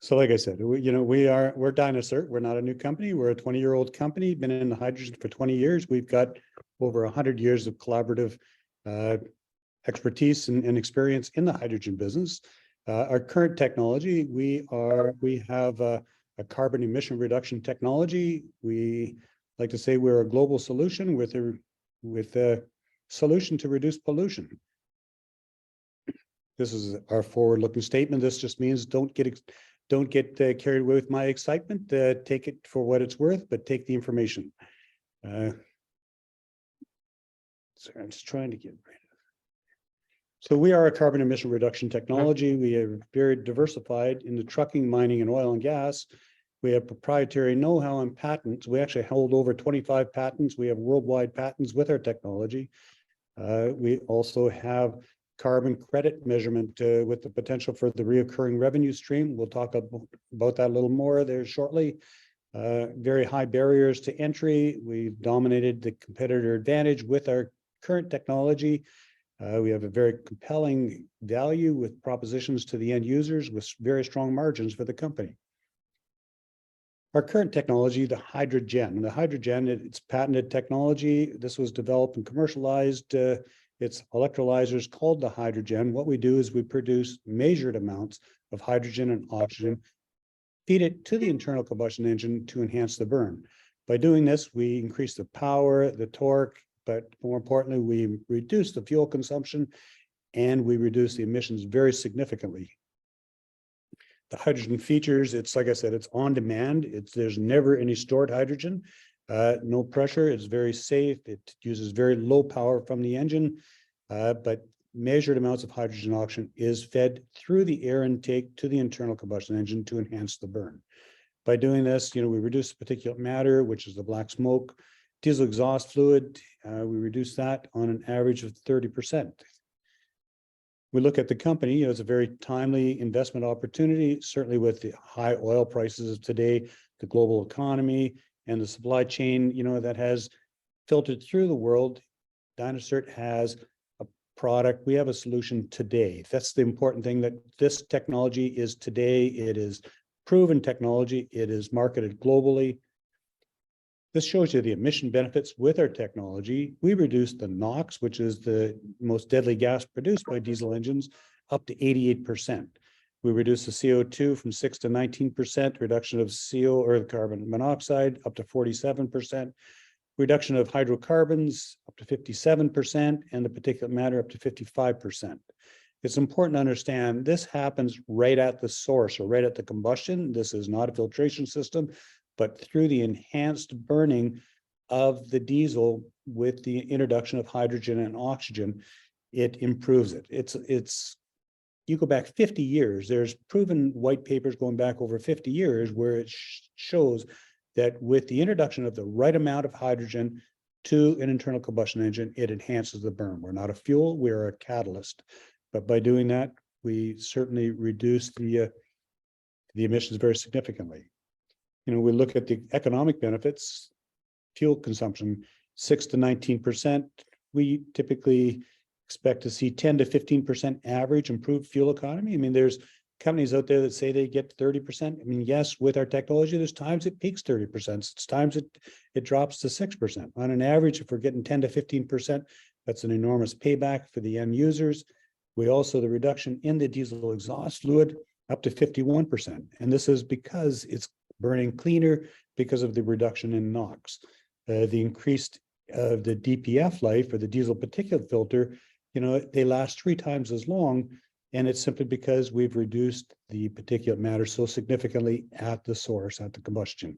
So like I said, we're dynaCERT. We're not a new company. We're a 20-year-old company, been in the hydrogen for 20 years. We've got over 100 years of collaborative expertise and experience in the hydrogen business. Our current technology, we have a carbon emission reduction technology. We like to say we're a global solution with a solution to reduce pollution. This is our forward-looking statement. This just means don't get carried away with my excitement. Take it for what it's worth, but take the information. Sorry, I'm just trying to get rid of. So we are a carbon emission reduction technology. We are very diversified in the trucking, mining, and oil and gas. We have proprietary know-how and patents. We actually hold over 25 patents. We have worldwide patents with our technology. We also have carbon credit measurement with the potential for the reoccurring revenue stream. We'll talk about that a little more there shortly. Very high barriers to entry. We've dominated the competitor advantage with our current technology. We have a very compelling value with propositions to the end users with very strong margins for the company. Our current technology, the hydrogen. The hydrogen, it's patented technology. This was developed and commercialized. It's electrolyzers called the hydrogen. What we do is we produce measured amounts of hydrogen and oxygen, feed it to the internal combustion engine to enhance the burn. By doing this, we increase the power, the torque, but more importantly, we reduce the fuel consumption and we reduce the emissions very significantly. The hydrogen features, it's like I said, it's on demand. There's never any stored hydrogen, no pressure. It's very safe. It uses very low power from the engine, but measured amounts of hydrogen oxygen is fed through the air intake to the internal combustion engine to enhance the burn. By doing this, we reduce the particulate matter, which is the black smoke, diesel exhaust fluid. We reduce that on an average of 30%. We look at the company, it's a very timely investment opportunity, certainly with the high oil prices of today, the global economy, and the supply chain, that has filtered through the world. dynaCERT has a product. We have a solution today. That's the important thing, that this technology is today. It is proven technology. It is marketed globally. This shows you the emission benefits with our technology. We reduce the NOx, which is the most deadly gas produced by diesel engines, up to 88%. We reduce the CO2 from 6 to 19%, reduction of CO or the carbon monoxide up to 47%, reduction of hydrocarbons up to 57%, and the particulate matter up to 55%. It's important to understand this happens right at the source or right at the combustion. This is not a filtration system, but through the enhanced burning of the diesel with the introduction of hydrogen and oxygen, it improves it. You go back 50 years, there's proven white papers going back over 50 years where it shows that with the introduction of the right amount of hydrogen to an internal combustion engine, it enhances the burn. We're not a fuel, we're a catalyst. But by doing that, we certainly reduce the emissions very significantly. We look at the economic benefits, fuel consumption, 6 to 19%. We typically expect to see 10 to 15% average improved fuel economy. There's companies out there that say they get 30%. Yes, with our technology, there's times it peaks 30%. It's times it drops to 6%. On an average, if we're getting 10 to 15%, that's an enormous payback for the end users. We also, the reduction in the diesel exhaust fluid up to 51%. And this is because it's burning cleaner because of the reduction in NOx. The increased the DPF life, or the diesel particulate filter, they last 3 times as long, and it's simply because we've reduced the particulate matter so significantly at the source, at the combustion.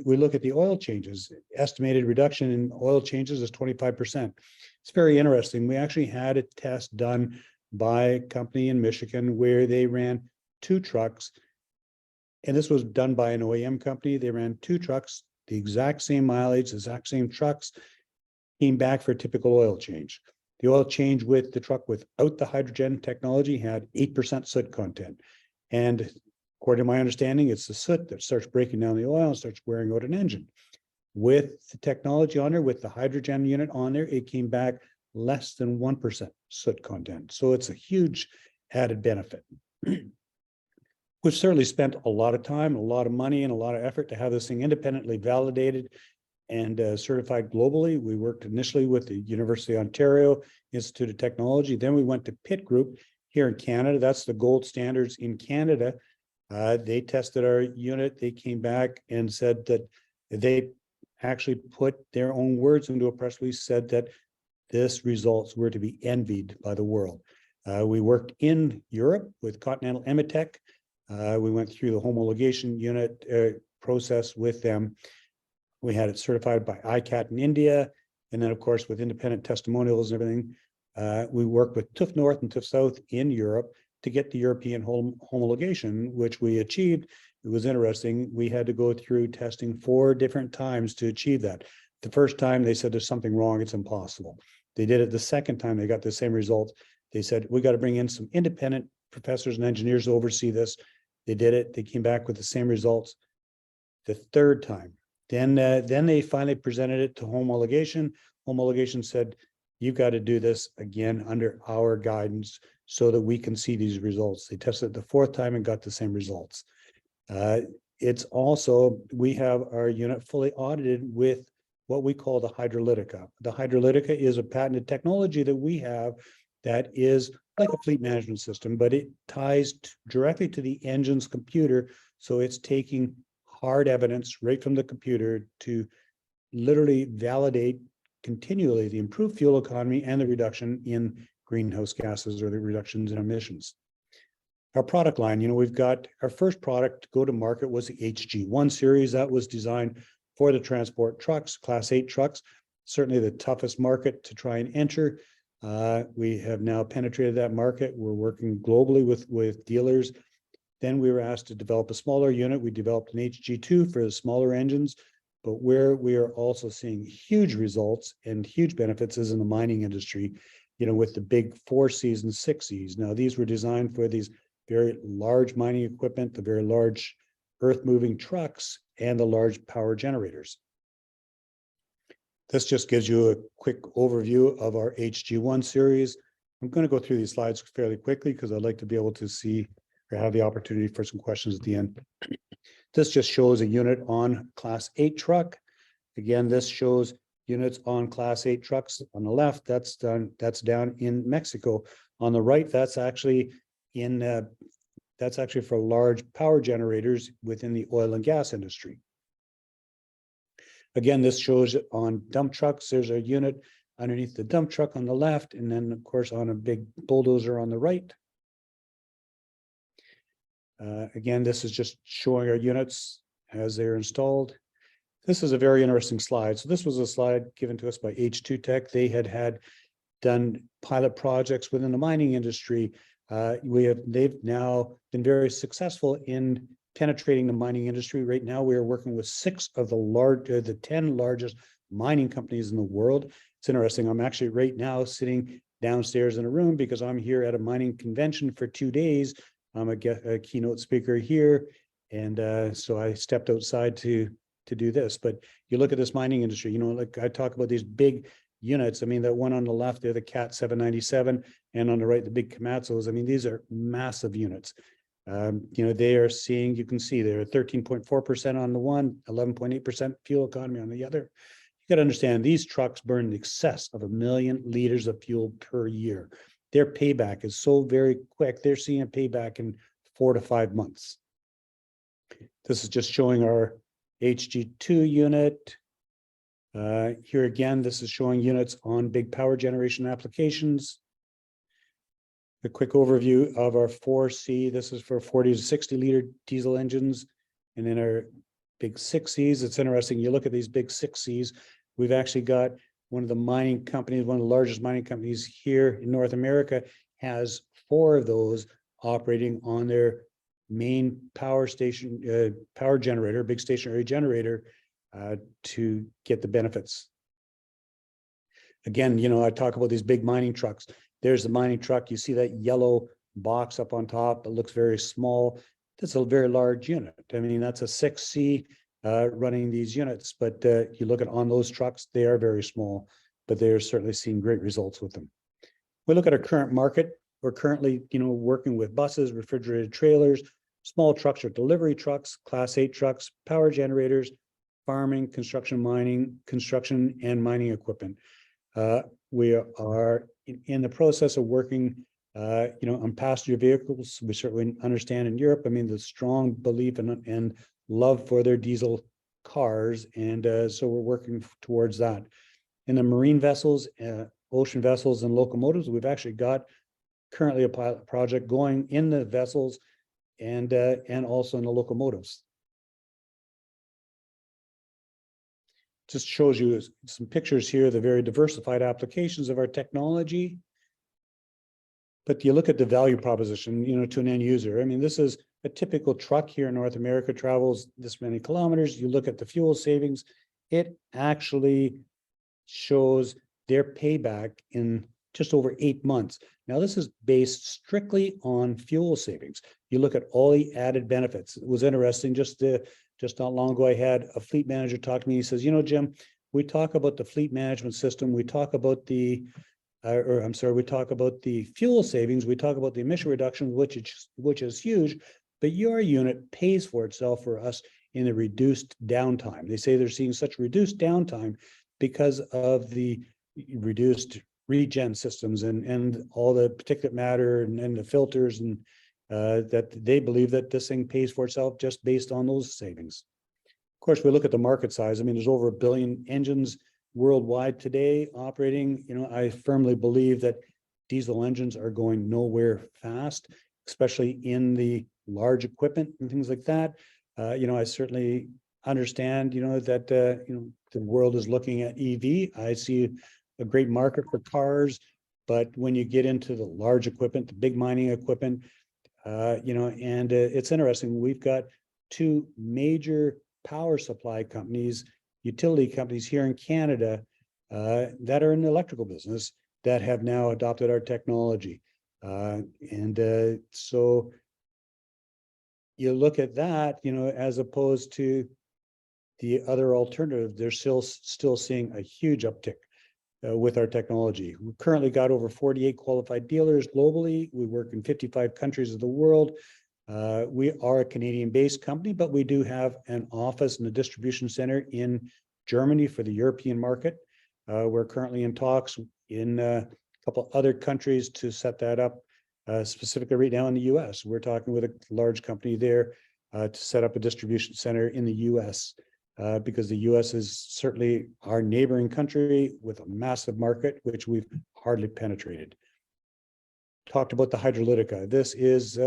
We look at the oil changes. Estimated reduction in oil changes is 25%. It's very interesting. We actually had a test done by a company in Michigan where they ran 2 trucks, and this was done by an OEM company. They ran 2 trucks, the exact same mileage, the exact same trucks, came back for a typical oil change. The oil change with the truck without the hydrogen technology had 8% soot content. And according to my understanding, it's the soot that starts breaking down the oil and starts wearing out an engine. With the technology on there, with the hydrogen unit on there, it came back less than 1% soot content. So it's a huge added benefit. We've certainly spent a lot of time, a lot of money, and a lot of effort to have this thing independently validated and certified globally. We worked initially with the University of Ontario Institute of Technology. Then we went to Pitt Group here in Canada. That's the gold standards in Canada. They tested our unit. They came back and said that they actually put their own words into a press release, said that this results were to be envied by the world. We worked in Europe with Continental Emitech. We went through the homologation unit process with them. We had it certified by ICAT in India. And then, of course, with independent testimonials and everything, we worked with TÜV North and TÜV South in Europe to get the European homologation, which we achieved. It was interesting. We had to go through testing 4 different times to achieve that. The first time they said there's something wrong, it's impossible. They did it the second time, they got the same results. They said, we got to bring in some independent professors and engineers to oversee this. They did it. They came back with the same results the third time. Then they finally presented it to homologation. Homologation said, you've got to do this again under our guidance so that we can see these results. They tested it the 4th time and got the same results. It's also, we have our unit fully audited with what we call the hydrolytica. The hydrolytica is a patented technology that we have that is like a fleet management system, but it ties directly to the engine's computer. So it's taking hard evidence right from the computer to literally validate continually the improved fuel economy and the reduction in greenhouse gases or the reductions in emissions. Our product line, we've got our first product to go to market was the HG1 Series. That was designed for the transport trucks, Class 8 trucks, certainly the toughest market to try and enter. We have now penetrated that market. We're working globally with dealers. Then we were asked to develop a smaller unit. We developed an HG2 for the smaller engines, but where we are also seeing huge results and huge benefits is in the mining industry, with the big 4Cs and 6Cs. Now, these were designed for these very large mining equipment, the very large earth-moving trucks, and the large power generators. This just gives you a quick overview of our HG1 series. I'm going to go through these slides fairly quickly because I'd like to be able to see or have the opportunity for some questions at the end. This just shows a unit on Class 8 truck. Again, this shows units on Class 8 trucks. On the left, that's down in Mexico. On the right, that's actually for large power generators within the oil and gas industry. Again, this shows it on dump trucks. There's a unit underneath the dump truck on the left, and then, of course, on a big bulldozer on the right. Again, this is just showing our units as they're installed. This is a very interesting slide. So this was a slide given to us by H2 Tech. They had done pilot projects within the mining industry. They've now been very successful in penetrating the mining industry. Right now, we are working with 6 of the 10 largest mining companies in the world. It's interesting. I'm actually right now sitting downstairs in a room because I'm here at a mining convention for 2 days. I'm a keynote speaker here. And so I stepped outside to do this. But you look at this mining industry, like I talk about these big units. I mean, that one on the left, they're the CAT 797, and on the right, the big Komatsus. I mean, these are massive units. They are seeing, you can see they're 13.4% on the one, 11.8% fuel economy on the other. You got to understand, these trucks burn in excess of 1 million liters of fuel per year. Their payback is so very quick. They're seeing a payback in 4 to 5 months. This is just showing our HG2 unit. Here again, this is showing units on big power generation applications. A quick overview of our 4C. This is for 40 to 60 liter diesel engines. And then our big 6Cs. It's interesting. You look at these big 6Cs. We've actually got one of the mining companies, one of the largest mining companies here in North America, has 4 of those operating on their main power station, power generator, big stationary generator, to get the benefits. Again, I talk about these big mining trucks. There's the mining truck. You see that yellow box up on top. It looks very small. That's a very large unit. I mean, that's a 6C running these units. But you look at on those trucks, they are very small, but they're certainly seeing great results with them. We look at our current market. We're currently, working with buses, refrigerated trailers, Small trucks are delivery trucks, Class 8 trucks, power generators, farming, construction, mining, construction and mining equipment. We are in the process of working, on passenger vehicles. We certainly understand in Europe, I mean, the strong belief and love for their diesel cars. And so we're working towards that. In the marine vessels, ocean vessels and locomotives, we've actually got currently a pilot project going in the vessels and also in the locomotives. Just shows you some pictures here, the very diversified applications of our technology. But you look at the value proposition, to an end user. I mean, this is a typical truck here in North America, travels this many kilometers. You look at the fuel savings, it actually shows their payback in just over 8 months. Now, this is based strictly on fuel savings. You look at all the added benefits. It was interesting, just not long ago, I had a fleet manager talk to me. He says, Jim, we talk about the fleet management system. We talk about we talk about the fuel savings. We talk about the emission reduction, which is huge, but your unit pays for itself for us in the reduced downtime. They say they're seeing such reduced downtime because of the reduced regen systems and all the particulate matter and the filters, and that they believe that this thing pays for itself just based on those savings. Of course, we look at the market size. I mean, there's over 1 billion engines worldwide today operating. I firmly believe that diesel engines are going nowhere fast, especially in the large equipment and things like that. I certainly understand, that, the world is looking at EV. I see a great market for cars, but when you get into the large equipment, the big mining equipment, it's interesting. We've got 2 major power supply companies, utility companies here in Canada that are in the electrical business that have now adopted our technology. So you look at that, as opposed to the other alternative, they're still seeing a huge uptick with our technology. We've currently got over 48 qualified dealers globally. We work in 55 countries of the world. We are a Canadian-based company, but we do have an office and a distribution center in Germany for the European market. We're currently in talks in a couple other countries to set that up, specifically right now in the US. We're talking with a large company there to set up a distribution center in the US. Because the US is certainly our neighboring country with a massive market, which we've hardly penetrated. Talked about the hydrolytica. This is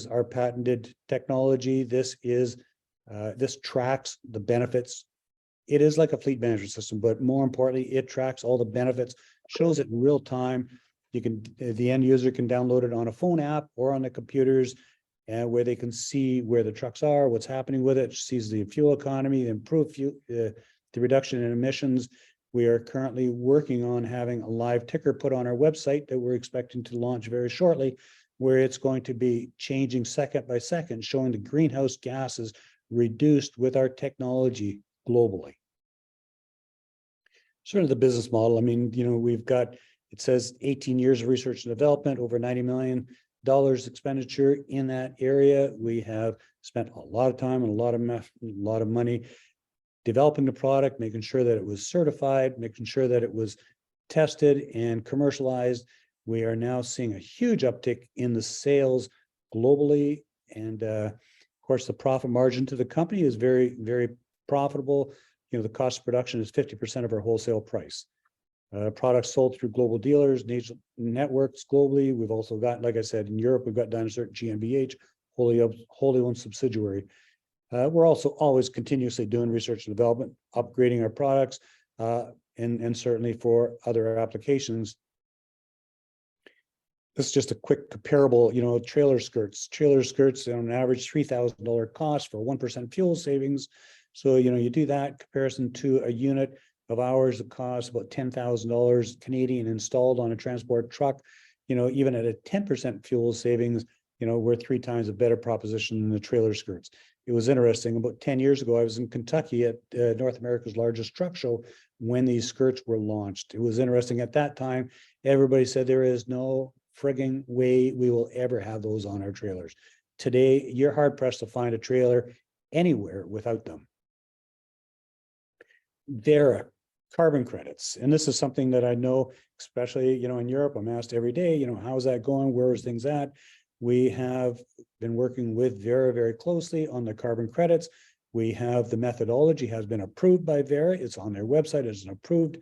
our patented technology. This tracks the benefits. It is like a fleet management system, but more importantly, it tracks all the benefits, shows it in real time. The end user can download it on a phone app or on the computers, and where they can see where the trucks are, what's happening with it, sees the fuel economy, improved the reduction in emissions. We are currently working on having a live ticker put on our website that we're expecting to launch very shortly, where it's going to be changing second by second, showing the greenhouse gases reduced with our technology globally. Sort of the business model. I mean, we've got, it says 18 years of research and development, over $90 million expenditure in that area. We have spent a lot of time and a lot of money developing the product, making sure that it was certified, making sure that it was tested and commercialized. We are now seeing a huge uptick in the sales globally. And of course, the profit margin to the company is very, very profitable. The cost of production is 50% of our wholesale price. Products sold through global dealers, networks globally. We've also got, like I said, in Europe, we've got dynaCERT GmbH, wholly owned subsidiary. We're also always continuously doing research and development, upgrading our products, and certainly for other applications. This is just a quick comparable, trailer skirts. Trailer skirts on an average $3,000 cost for 1% fuel savings. So, you do that comparison to a unit of ours that costs about $10,000 Canadian installed on a transport truck. Even at a 10% fuel savings, we're 3 times a better proposition than the trailer skirts. It was interesting. About 10 years ago, I was in Kentucky at North America's largest truck show when these skirts were launched. It was interesting. At that time, everybody said there is no frigging way we will ever have those on our trailers. today you're hard pressed to find a trailer anywhere without them. Vera, carbon credits. And this is something that I know, especially, in Europe, I'm asked every day, how's that going? Where is things at? We have been working with Vera very closely on the carbon credits. We have the methodology has been approved by Vera. It's on their website, it's approved.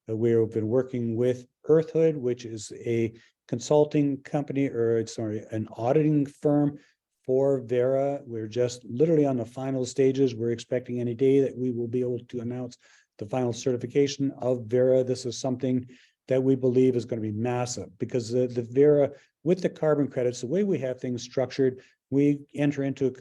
We've been working with Earthhood, which is a consulting company, or sorry, an auditing firm for Vera. We're just literally on the final stages. We're expecting any day that we will be able to announce the final certification of Vera. This is something that we believe is going to be massive, because the Vera, with the carbon credits, the way we have things structured, we enter into a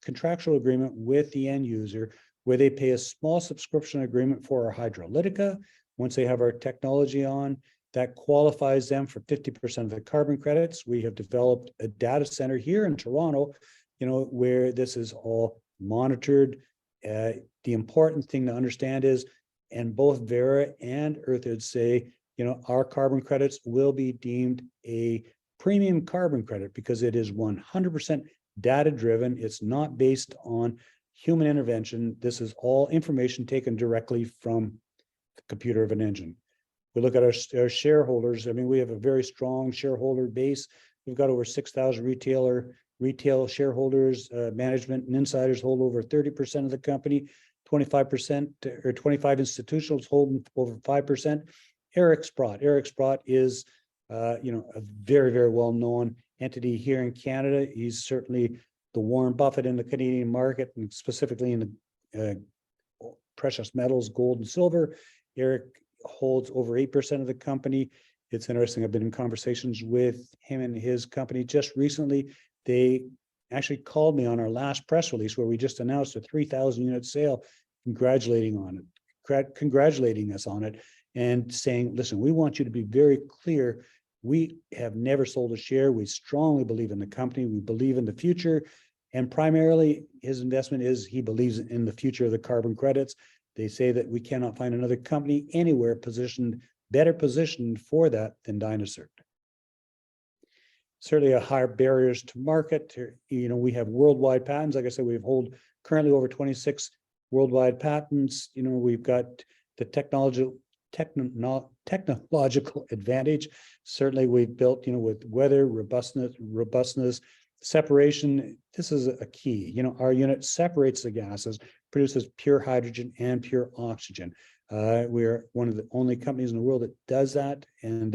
contractual agreement with the end user where they pay a small subscription agreement for our hydrolytica. Once they have our technology on, that qualifies them for 50% of the carbon credits. We have developed a data center here in Toronto, where this is all monitored. The important thing to understand is, and both Vera and Earthhood say, our carbon credits will be deemed a premium carbon credit because it is 100% data driven. It's not based on human intervention. This is all information taken directly from the computer of an engine. We look at our shareholders. I mean, we have a very strong shareholder base. We've got over 6,000 retail shareholders. Management and insiders hold over 30% of the company. 25% or 25 institutionals hold over 5%. Eric Sprott is, a very, very well-known entity here in Canada. He's certainly the Warren Buffett in the Canadian market, and specifically in the precious metals, gold and silver. Eric holds over 8% of the company. It's interesting. I've been in conversations with him and his company just recently. They actually called me on our last press release where we just announced a 3,000 unit sale, congratulating us on it and saying, listen, we want you to be very clear. We have never sold a share. We strongly believe in the company. We believe in the future. And primarily his investment is he believes in the future of the carbon credits. They say that we cannot find another company anywhere better positioned for that than dynaCERT. Certainly a higher barriers to market. We have worldwide patents. Like I said, we hold currently over 26 worldwide patents. We've got the technological advantage. Certainly we've built, with weather, robustness, separation. This is a key. Our unit separates the gases, produces pure hydrogen and pure oxygen. We are one of the only companies in the world that does that. And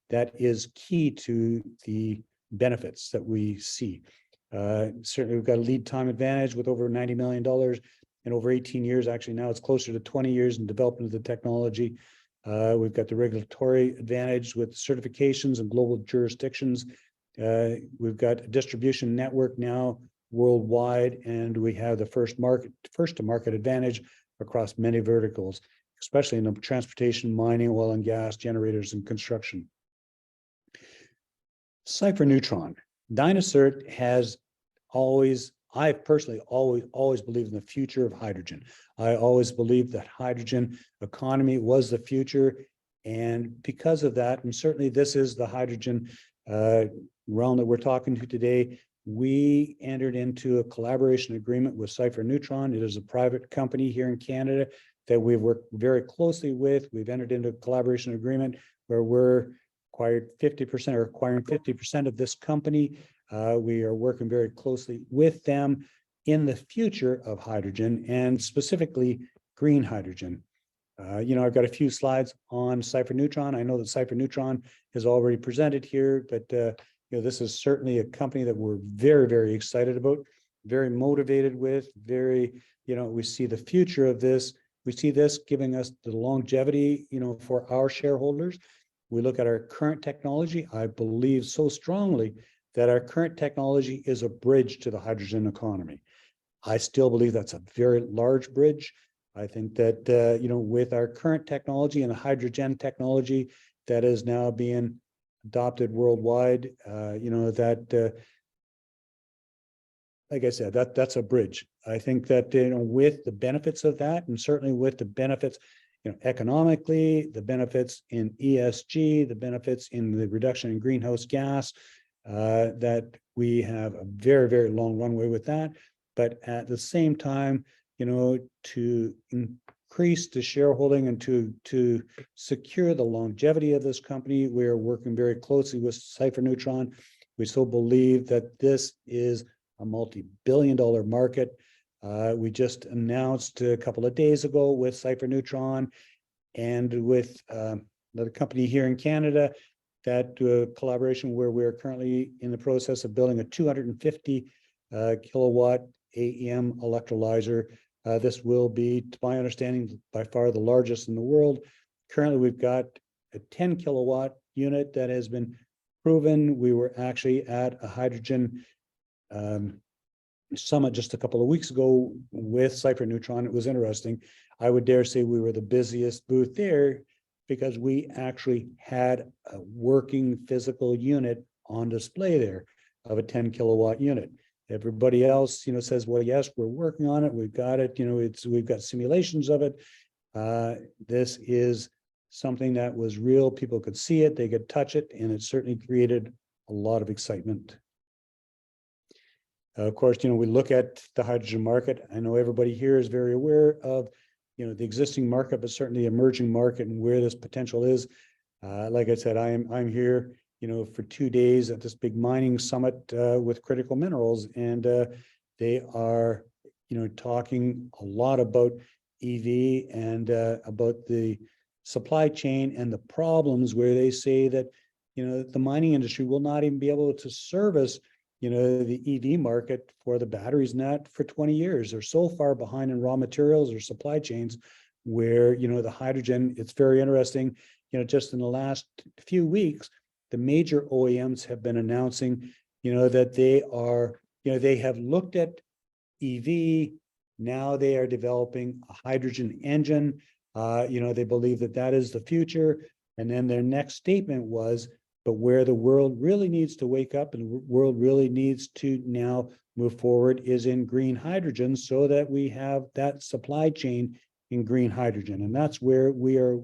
that is key to the benefits that we see. Certainly we've got a lead time advantage with over $90 million in over 18 years. Actually, now it's closer to 20 years in development of the technology. We've got the regulatory advantage with certifications and global jurisdictions. We've got a distribution network now worldwide, and we have the first to market advantage across many verticals, especially in the transportation, mining, oil and gas, generators, and construction. Cypher Neutron. dynaCERT has always, I personally always believed in the future of hydrogen. I always believed that hydrogen economy was the future. And because of that, and certainly this is the hydrogen realm that we're talking to today, we entered into a collaboration agreement with Cipher Neutron. It is a private company here in Canada that we've worked very closely with. We've entered into a collaboration agreement where we're acquiring 50% of this company. We are working very closely with them in the future of hydrogen, and specifically green hydrogen. I've got a few slides on Cipher Neutron. I know that Cipher Neutron is already presented here, but this is certainly a company that we're very, very excited about, very motivated with, we see the future of this. We see this giving us the longevity, for our shareholders. We look at our current technology. I believe so strongly that our current technology is a bridge to the hydrogen economy. I still believe that's a very large bridge. I think that, with our current technology and the hydrogen technology that is now being adopted worldwide, like I said, that's a bridge. I think that, with the benefits of that, and certainly with the benefits, economically, the benefits in ESG, the benefits in the reduction in greenhouse gas, that we have a very, very long runway with that. But at the same time, to increase the shareholding and to secure the longevity of this company, we are working very closely with Cypher Neutron. We still believe that this is a multi-billion-dollar market. We just announced a couple of days ago with Cipher Neutron and with another company here in Canada that collaboration where we're currently in the process of building a 250 kilowatt AEM electrolyzer. This will be, to my understanding, by far the largest in the world. Currently, we've got a 10 kilowatt unit that has been proven. We were actually at a hydrogen summit just a couple of weeks ago with Cipher Neutron. It was interesting. I would dare say we were the busiest booth there because we actually had a working physical unit on display there of a 10 kilowatt unit. Everybody else, says, well, yes, we're working on it. We've got it. We've got simulations of it. This is something that was real. People could see it, they could touch it, and it certainly created a lot of excitement. Of course, we look at the hydrogen market. I know everybody here is very aware of, the existing market, but certainly the emerging market and where this potential is. Like I said, I'm here, for 2 days at this big mining summit with critical minerals, and they are, talking a lot about EV and about the supply chain and the problems where they say that, the mining industry will not even be able to service the EV market for the batteries and that for 20 years. They're so far behind in raw materials or supply chains where, the hydrogen, it's very interesting, just in the last few weeks, the major OEMs have been announcing, that they are, they have looked at EV, now they are developing a hydrogen engine. They believe that that is the future. And then their next statement was, but where the world really needs to wake up and the world really needs to now move forward is in green hydrogen so that we have that supply chain in green hydrogen. And that's where we are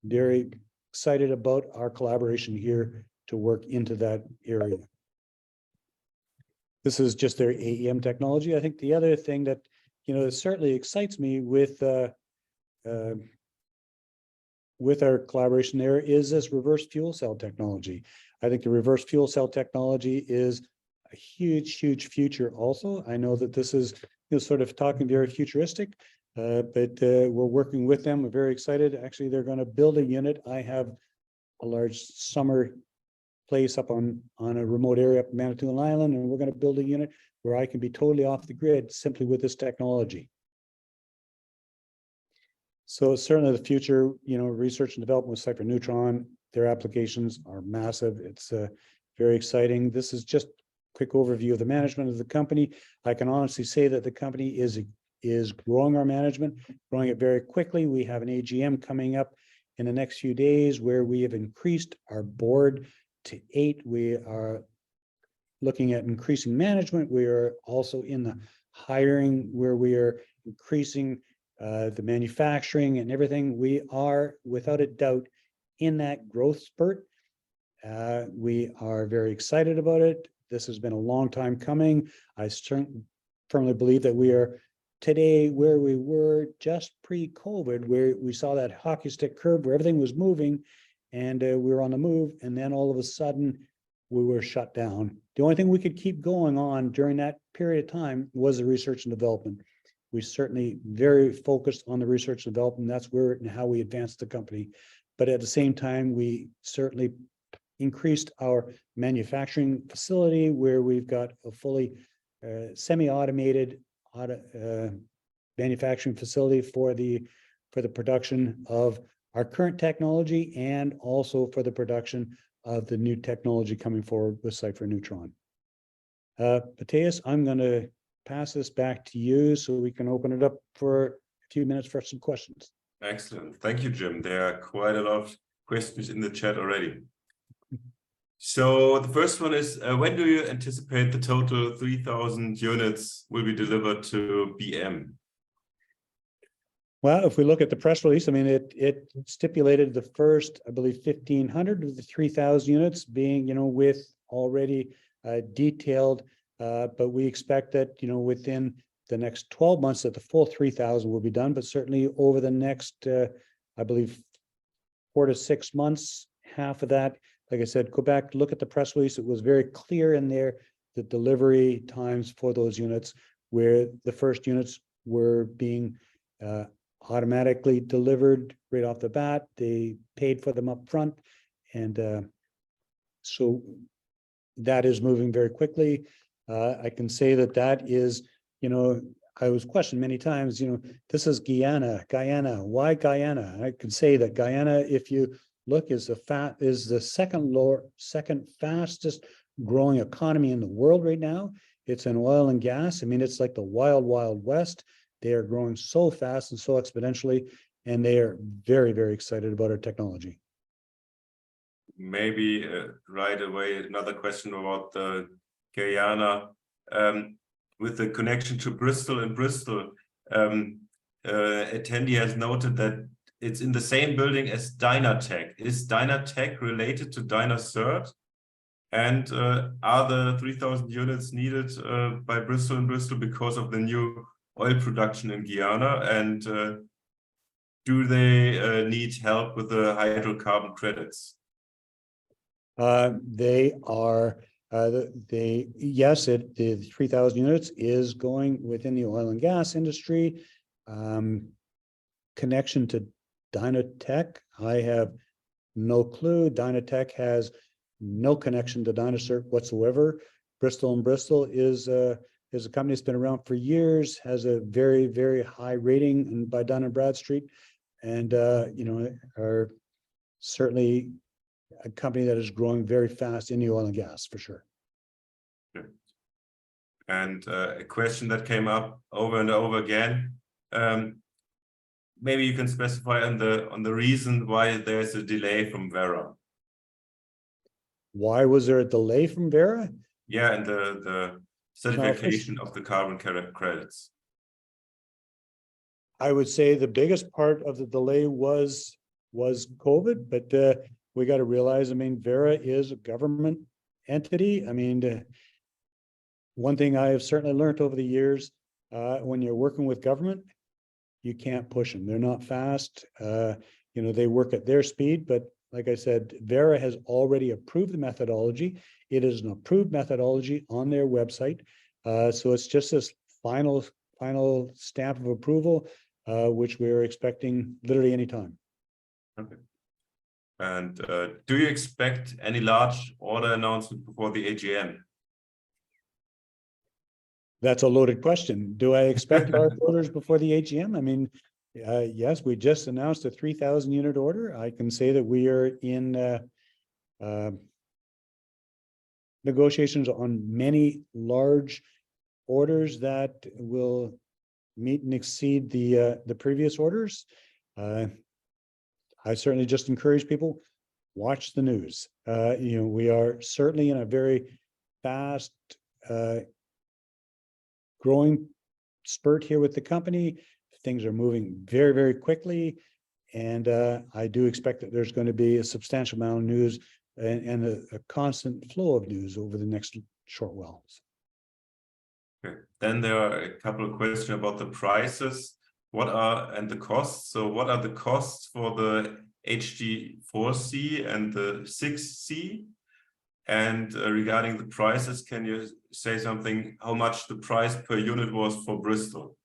very excited about our collaboration here to work into that area. This is just their AEM technology. I think the other thing that, certainly excites me with our collaboration there is this reverse fuel cell technology. I think the reverse fuel cell technology is a huge, huge future also. I know that this is sort of talking very futuristic, but we're working with them. We're very excited. Actually, they're going to build a unit. I have a large summer place up on a remote area up in Manitoulin Island, and we're going to build a unit where I can be totally off the grid simply with this technology. So certainly the future, research and development with Cypher Neutron, their applications are massive. It's very exciting. This is just a quick overview of the management of the company. I can honestly say that the company is growing our management, growing it very quickly. We have an AGM coming up in the next few days where we have increased our board to 8. We are looking at increasing management. We are also in the hiring where we are increasing the manufacturing and everything. We are, without a doubt, in that growth spurt. We are very excited about it. This has been a long time coming. I firmly believe that we are today where we were just pre-COVID, where we saw that hockey stick curve where everything was moving and we were on the move, and then all of a sudden we were shut down. The only thing we could keep going on during that period of time was the research and development. We certainly very focused on the research and development. That's where and how we advanced the company. But at the same time, we certainly increased our manufacturing facility where we've got a fully semi-automated manufacturing facility for the production of our current technology and also for the production of the new technology coming forward with Cypher Neutron. Matthias, I'm going to pass this back to you so we can open it up for a few minutes for some questions. Excellent. Thank you, Jim. There are quite a lot of questions in the chat already. So the first one is, when do you anticipate the total 3,000 units will be delivered to BM? Well, if we look at the press release, I mean, it stipulated the first, I believe, 1,500 of the 3,000 units being, with already detailed, but we expect that, you know, within the next 12 months that the full 3,000 will be done, but certainly over the next, I believe, 4 to 6 months, half of that. Like I said, go back, look at the press release. It was very clear in there, the delivery times for those units, where the first units were being automatically delivered right off the bat. They paid for them up front. And so that is moving very quickly. I can say that that is, you know, I was questioned many times, you know, this is Guyana, why Guyana? I can say that Guyana, if you look, is the second fastest growing economy in the world right now. It's in oil and gas. I mean, it's like the wild, wild west. They are growing so fast and so exponentially, and they are very, very excited about our technology. Maybe right away, another question about the Guyana. With the connection to Bristol and Bristol, attendee has noted that it's in the same building as dynaTECH. Is dynaTECH related to dynaCERT? And are the 3,000 units needed by Bristol and Bristol because of the new oil production in Guyana? And do they need help with the hydrocarbon credits? They are, yes, the 3,000 units is going within the oil and gas industry. Connection to dynaTECH, I have no clue. dynaTECH has no connection to dynaCERT whatsoever. Bristol and Bristol is a company that's been around for years, has a very, very high rating by Dun & Bradstreet, and you know, are certainly a company that is growing very fast in the oil and gas, for sure. And a question that came up over and over again. Maybe you can specify on the reason why there's a delay from Vera. Why was there a delay from Vera? Yeah, and the certification of the carbon credits. I would say the biggest part of the delay was COVID, but we got to realize, I mean, Vera is a government entity. I mean, one thing I have certainly learned over the years, when you're working with government, you can't push them. They're not fast. You know, they work at their speed, but like I said, Vera has already approved the methodology. It is an approved methodology on their website. So it's just this final stamp of approval, which we're expecting literally anytime. Okay. And do you expect any large order announcement before the AGM? That's a loaded question. Do I expect large orders before the AGM? I mean, yes, we just announced a 3,000 unit order. I can say that we are in negotiations on many large orders that will meet and exceed the previous orders. I certainly just encourage people, watch the news. You know, we are certainly in a very fast growing spurt here with the company. Things are moving very, very quickly. And I do expect that there's going to be a substantial amount of news and a constant flow of news over the next short while. Okay. Then there are a couple of questions about the prices. And the costs. So what are the costs for the HG4C and the 6C? And regarding the prices, can you say something, how much the price per unit was for Bristol?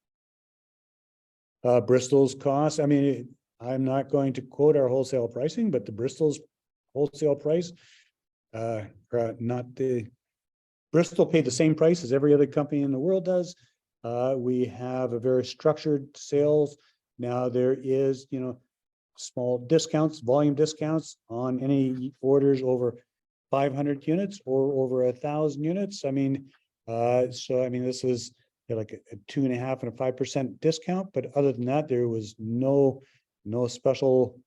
Bristol's cost, I mean, I'm not going to quote our wholesale pricing, but the Bristol's wholesale price, Bristol paid the same price as every other company in the world does. We have a very structured sales. Now there is, you know, small discounts, volume discounts on any orders over 500 units or over 1,000 units. I mean, so I mean, this is like a 2.5% and a 5% discount. But other than that, there was no special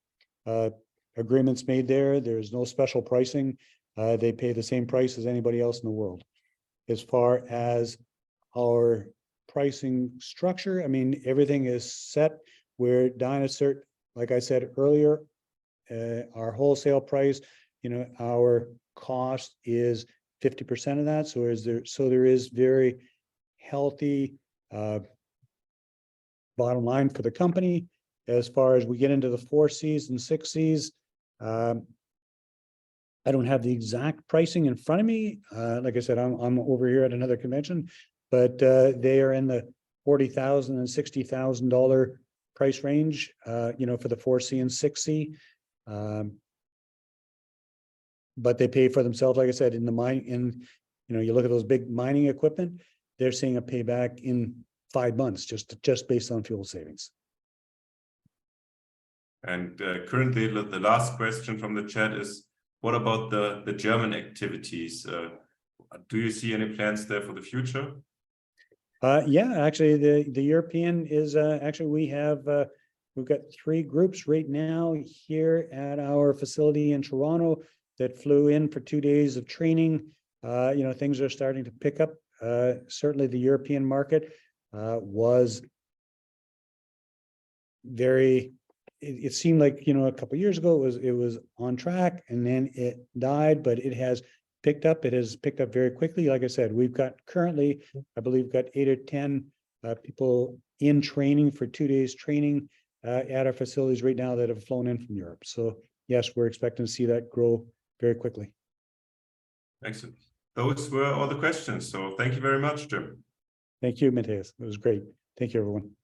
agreements made there. There's no special pricing. They pay the same price as anybody else in the world. As far as our pricing structure, I mean, everything is set where dynaCERT, like I said earlier, our wholesale price, you know, our cost is 50% of that. So there is very healthy bottom line for the company. As far as we get into the 4Cs and 6Cs, I don't have the exact pricing in front of me. Like I said, I'm over here at another convention, but they are in the $40,000 and $60,000 price range, for the 4C and 6C. But they pay for themselves, like I said, in the mine. You look at those big mining equipment, they're seeing a payback in 5 months, just based on fuel savings. And currently, the last question from the chat is, what about the German activities? Do you see any plans there for the future? Yeah, actually, the European is actually we've got 3 groups right now here at our facility in Toronto that flew in for 2 days of training. Things are starting to pick up. Certainly, the European market was very. It seemed like a couple of years ago it was on track, and then it died, but it has picked up. It has picked up very quickly. Like I said, we've got currently, I believe, got 8 or 10 people in training for 2 days training at our facilities right now that have flown in from Europe. So yes, we're expecting to see that grow very quickly. Excellent. Those were all the questions. So thank you very much, Jim. Thank you, Matthias. It was great. Thank you, everyone.